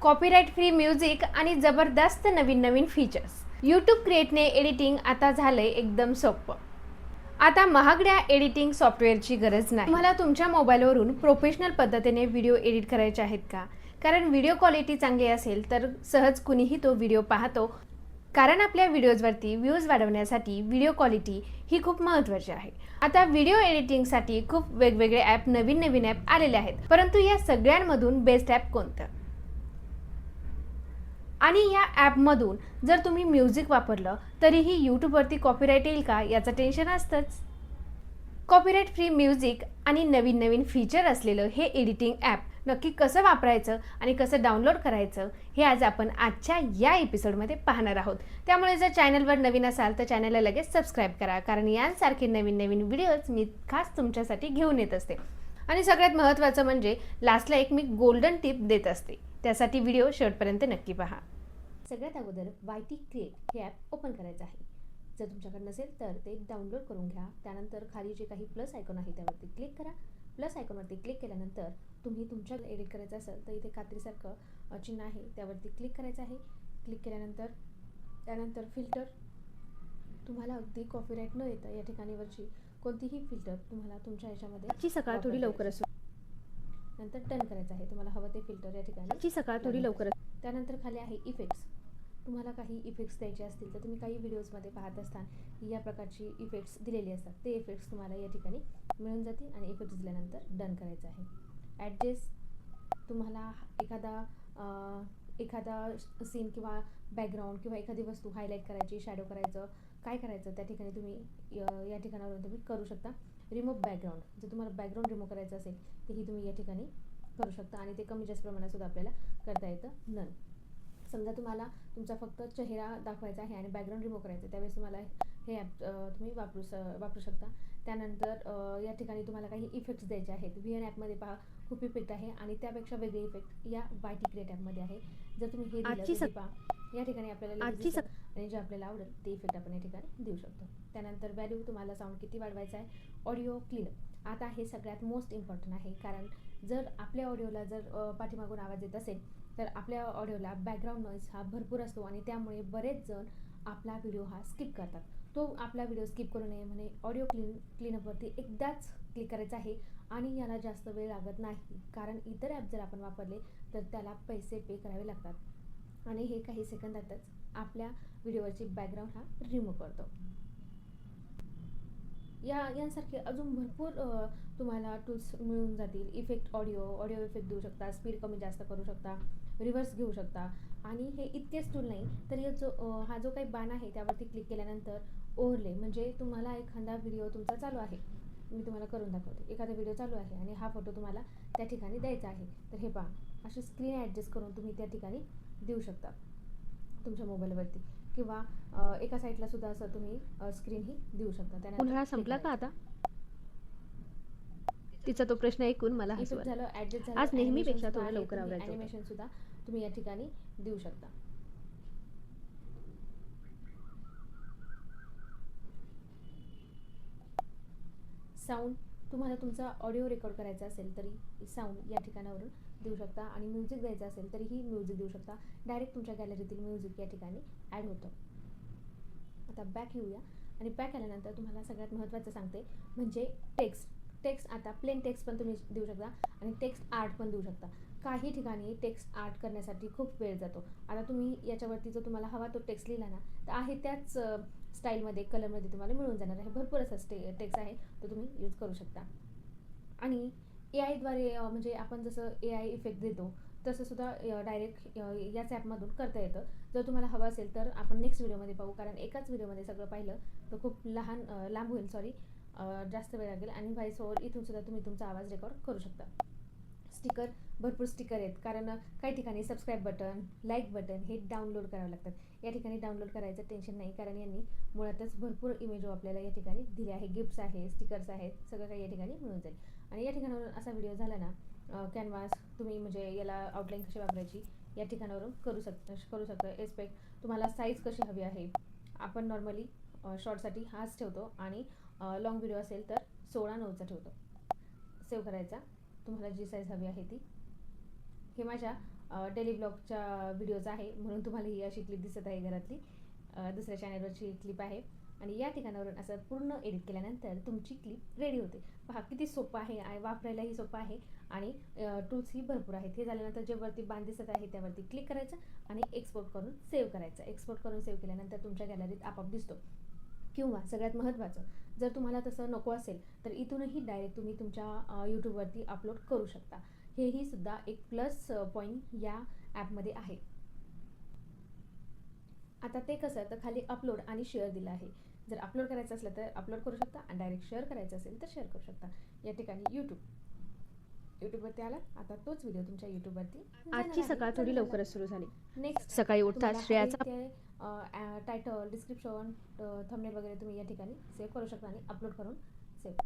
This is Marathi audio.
कॉपीराइट फ्री म्युझिक आणि जबरदस्त नवीन नवीन फीचर्स. यूट्यूब क्रिएटने एडिटिंग आता झालंय एकदम सोपं. आता महागड्या एडिटिंग सॉफ्टवेअरची गरज नाही. तुम्हाला तुमच्या मोबाईलवरून प्रोफेशनल पद्धतीने व्हिडिओ एडिट करायचे आहेत का? कारण व्हिडिओ क्वालिटी चांगली असेल तर सहज कुणीही तो व्हिडिओ पाहतो. कारण आपल्या व्हिडिओजवरती व्ह्यूज वाढवण्यासाठी व्हिडिओ क्वालिटी ही खूप महत्त्वाची आहे. आता व्हिडिओ एडिटिंगसाठी खूप वेगवेगळे ॲप, नवीन नवीन ॲप आलेले आहेत. परंतु या सगळ्यांमधून बेस्ट ॲप कोणतं? आणि या ॲपमधून जर तुम्ही म्युझिक वापरलं तरीही यूट्यूबवरती कॉपीराईट येईल का याचं टेन्शन असतंच. कॉपीराईट फ्री म्युझिक आणि नवीन नवीन फीचर असलेलं हे एडिटिंग ॲप नक्की कसं वापरायचं आणि कसं डाउनलोड करायचं हे आज आपण आजच्या या एपिसोडमध्ये पाहणार आहोत. त्यामुळे जर चॅनलवर नवीन असाल तर चॅनलला लगेच सबस्क्राईब करा, कारण यांसारखे नवीन नवीन व्हिडिओज मी खास तुमच्यासाठी घेऊन येत असते. आणि सगळ्यात महत्त्वाचं म्हणजे लास्टला एक मी गोल्डन टिप देत असते, त्यासाठी व्हिडिओ शेवटपर्यंत नक्की पहा. सगळ्यात अगोदर YT क्रिएट हे ॲप ओपन करायचं आहे. जर तुमच्याकडे नसेल तर ते डाउनलोड करून घ्या. त्यानंतर खाली जे काही प्लस आयकॉन आहे त्यावरती क्लिक करा. प्लस आयकॉनवरती क्लिक केल्यानंतर तुम्ही तुमच्या एडिट करायचं असेल तर इथे कात्रीसारखं चिन्ह आहे त्यावरती क्लिक करायचं आहे. क्लिक केल्यानंतर त्यानंतर फिल्टर, तुम्हाला अगदी कॉपीराईट न येता या ठिकाणीवरची कोणतीही फिल्टर तुम्हाला तुमच्या ह्याच्यामध्ये आजची सकाळ थोडी लवकर असो. नंतर डन करायचं आहे. तुम्हाला हवं ते फिल्टर या ठिकाणी. आजची सकाळ थोडी लवकर असो. त्यानंतर खाली आहे इफेक्ट्स. तुम्हाला काही इफेक्ट्स द्यायचे असतील तर तुम्ही काही व्हिडिओजमध्ये पाहत असताना या प्रकारची इफेक्ट्स दिलेली असतात. ते इफेक्ट्स तुम्हाला या ठिकाणी मिळून जातील आणि इफेक्ट्स दिल्यानंतर डन करायचं आहे. ॲडजस्ट, तुम्हाला एखादा सीन किंवा बॅकग्राऊंड किंवा एखादी वस्तू हायलाईट करायची, शॅडो करायचं, काय करायचं त्या ठिकाणी तुम्ही या ठिकाणावरून तुम्ही करू शकता. रिमूव्ह बॅकग्राऊंड, जर तुम्हाला बॅकग्राऊंड रिमूव्ह करायचं असेल तेही तुम्ही या ठिकाणी करू शकता आणि ते कमी जास्त प्रमाणात सुद्धा आपल्याला करता येतं. नन, समजा तुम्हाला तुमचा फक्त चेहरा दाखवायचा आहे आणि बॅकग्राऊंड रिमूव्ह करायचं, त्यावेळेस तुम्हाला हे ॲप तुम्ही वापरू शकता. त्यानंतर या ठिकाणी तुम्हाला काही इफेक्ट्स द्यायचे आहेत. VN ॲपमध्ये पहा खूप इफेक्ट आहे आणि त्यापेक्षा वेगळे इफेक्ट या YT क्रिएट ॲपमध्ये आहे. जर तुम्ही हे दिलं तर पहा या ठिकाणी आपल्याला आणि जे आपल्याला आवडेल ते इफेक्ट आपण या ठिकाणी देऊ शकतो. त्यानंतर व्हॅल्यू, तुम्हाला साऊंड किती वाढवायचा आहे. ऑडिओ क्लीनअप, आता हे सगळ्यात मोस्ट इम्पॉर्टंट आहे, कारण जर आपल्या ऑडिओला जर पाठीमागून आवाज येत असेल तर आपल्या ऑडिओला बॅकग्राऊंड नॉईज हा भरपूर असतो आणि त्यामुळे बरेच जण आपला व्हिडिओ हा स्किप करतात. तो आपला व्हिडिओ स्किप करू नये म्हणून ऑडिओ क्लीनअपवरती एकदाच क्लिक करायचं आहे आणि याला जास्त वेळ लागत नाही, कारण इतर ॲप जर आपण वापरले तर त्याला पैसे पे करावे लागतात आणि हे काही सेकंदातच आपल्या व्हिडिओवरची बॅकग्राऊंड हा रिमूव्ह करतो. यांसारखे अजून भरपूर तुम्हाला टूल्स मिळून जातील. इफेक्ट, ऑडिओ इफेक्ट देऊ शकता, स्पीड कमी जास्त करू शकता, रिव्हर्स घेऊ शकता. आणि हे इतकेच टूल नाही तर हा जो काही बाण आहे त्यावरती क्लिक केल्यानंतर ओव्हरले, म्हणजे तुम्हाला एखादा व्हिडिओ तुमचा चालू आहे, मी तुम्हाला करून दाखवते. एखादा व्हिडिओ चालू आहे आणि हा फोटो तुम्हाला त्या ठिकाणी द्यायचा आहे, तर हे पहा अशी स्क्रीन ॲडजस्ट करून तुम्ही त्या ठिकाणी देऊ शकता तुमच्या मोबाईलवरती, किंवा एका साईडला सुद्धा असं तुम्ही स्क्रीनही देऊ शकता. उन्हाळा संपला का आता? तिचा तो प्रश्न ऐकून मला हसू आलं. ॲडजस्ट झालं. आज नेहमीपेक्षा थोडं लवकर आवरायचं होतं. ॲनिमेशन सुद्धा तुम्ही या ठिकाणी देऊ शकता. साऊंड, तुम्हाला तुमचा ऑडिओ रेकॉर्ड करायचा असेल तरी साऊंड या ठिकाणावरून देऊ शकता आणि म्युझिक द्यायचं असेल तरीही म्युझिक देऊ शकता. डायरेक्ट तुमच्या गॅलरीतील म्युझिक या ठिकाणी ॲड होतं. आता बॅक येऊया आणि बॅक आल्यानंतर तुम्हाला सगळ्यात महत्त्वाचं सांगते म्हणजे टेक्स्ट. आता प्लेन टेक्स्ट पण तुम्ही देऊ शकता आणि टेक्स्ट आर्ट पण देऊ शकता. काही ठिकाणी टेक्स्ट आर्ट करण्यासाठी खूप वेळ जातो. आता तुम्ही याच्यावरती जो तुम्हाला हवा तो टेक्स्ट लिहिला ना तर आहे त्याच स्टाईलमध्ये, कलरमध्ये तुम्हाला मिळून जाणार आहे. भरपूर असा टेक्स्ट आहे तो तुम्ही यूज करू शकता. आणि AI द्वारे म्हणजे आपण जसं AI इफेक्ट देतो तसं सुद्धा डायरेक्ट याच ॲपमधून करता येतं. जर तुम्हाला हवं असेल तर आपण नेक्स्ट व्हिडिओमध्ये पाहू, कारण एकाच व्हिडिओमध्ये सगळं पाहिलं तर खूप लांब होईल, जास्त वेळ लागेल. आणि व्हॉइस ओव्हर इथून सुद्धा तुम्ही तुमचा आवाज रेकॉर्ड करू शकता. स्टिकर, भरपूर स्टिकर आहेत, कारण काही ठिकाणी सबस्क्राईब बटन, लाईक बटन हे डाउनलोड करावं लागतात. या ठिकाणी डाउनलोड करायचं टेन्शन नाही, कारण यांनी मुळातच भरपूर इमेज आपल्याला या ठिकाणी दिले आहे. गिफ्ट्स आहे, स्टिकर्स आहेत, सगळं काही या ठिकाणी मिळून जाईल. आणि या ठिकाणावरून असा व्हिडिओ झाला ना, कॅनव्हास तुम्ही म्हणजे याला आउटलाईन कशी वापरायची या ठिकाणावरून करू शकता. एस्पेक्ट, तुम्हाला साईज कशी हवी आहे. आपण नॉर्मली शॉर्टसाठी हाच ठेवतो आणि लॉंग व्हिडिओ असेल तर 16:9चा ठेवतो. सेव्ह करायचा, तुम्हाला जी साईज हवी आहे ती. हे माझ्या डेली ब्लॉगच्या व्हिडिओज आहे, म्हणून तुम्हाला ही अशी क्लिप दिसत आहे घरातली. दुसऱ्या चॅनलवरची क्लिप आहे आणि या ठिकाणावरून असं पूर्ण एडिट केल्यानंतर तुमची क्लिप रेडी होते. पहा किती सोपं आहे आणि वापरायलाही सोपं आहे आणि टूल्सही भरपूर आहेत. हे झाल्यानंतर जे वरती बाण दिसत आहे त्यावरती क्लिक करायचं आणि एक्सपोर्ट करून सेव्ह करायचं. एक्सपोर्ट करून सेव्ह केल्यानंतर तुमच्या गॅलरीत आपोआप दिसतो. किंवा सगळ्यात महत्त्वाचं, जर तुम्हाला तसं नको असेल तर इथूनही डायरेक्ट तुम्ही तुमच्या यूट्यूबवरती अपलोड करू शकता. हेही सुद्धा एक प्लस पॉईंट या ॲपमध्ये आहे. आता ते कसं, तर खाली अपलोड आणि शेअर दिलं आहे. जर अपलोड करायचं असलं तर अपलोड करू शकता आणि डायरेक्ट शेअर करायचं असेल तर शेअर करू शकता. या ठिकाणी यूट्यूबवरती आला. आता तोच व्हिडिओ तुमच्या यूट्यूबवरती आजची सकाळ थोडी लवकरच सुरू झाली. नेक्स्ट सकाळी उठताच श्रेयाचा टायटल, डिस्क्रिप्शन, थंबनेल वगैरे तुम्ही या ठिकाणी सेव्ह करू शकता आणि अपलोड करून सेव्ह